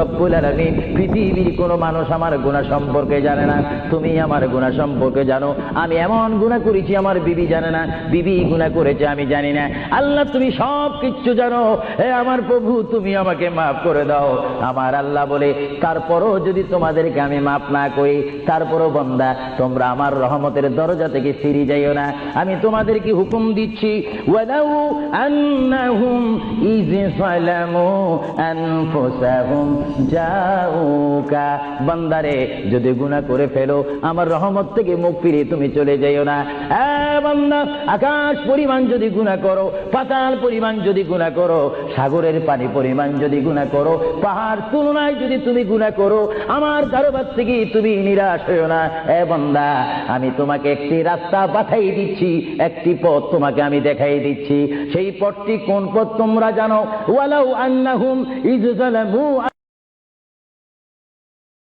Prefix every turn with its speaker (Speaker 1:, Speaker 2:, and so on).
Speaker 1: রব্বুল আলামিন, পৃথিবীর কোনো মানুষ আমার গুনাহ সম্পর্কে জানে না, তুমি আমার গুনাহ সম্পর্কে জানো। আমি এমন গুনাহ করেছি আমার বিবি জানে না, বিবি গুনাহ করেছে আমি জানি না। আল্লাহ তুমি সব কিছু জানো, হে আমার প্রভু তুমি আমাকে মাফ করে দাও। আমার আল্লাহ বলে, তারপরও যদি তোমাদেরকে আমি মাফ না করি, তারপরও বান্দা তোমরা আমার রহমতের দরজা থেকে ফিরে যাইও না। আমি তোমাদেরকে হুকুম দিচ্ছি, ওয়ালাউ আন্নাহুম ইয যালামু আনফুসাহুম জাউকা, বান্দারে যদি গুনাহ করে ফেলো আমার রহমত থেকে মুখ ফিরিয়ে তুমি চলে যাইও না। বান্দা, আকাশ পরিমাণ যদি গুনাহ করো, পাতাল পরিমাণ যদি গুনাহ করো, সাগরের পানি পরিমাণ যদি গুনাহ করো, পাহাড় তুলনায় যদি তুমি গুনাহ করো, আমার দরবার থেকে তুমি নিরাশ হইও না। বান্দা, আমি তোমাকে একটি রাস্তা পাঠাই দিচ্ছি, একটি পথ তোমাকে আমি দেখাই দিচ্ছি। সেই পথটি কোন পথ তোমরা জানো? ওয়ালাউ আন্নাহুম ইয যালামু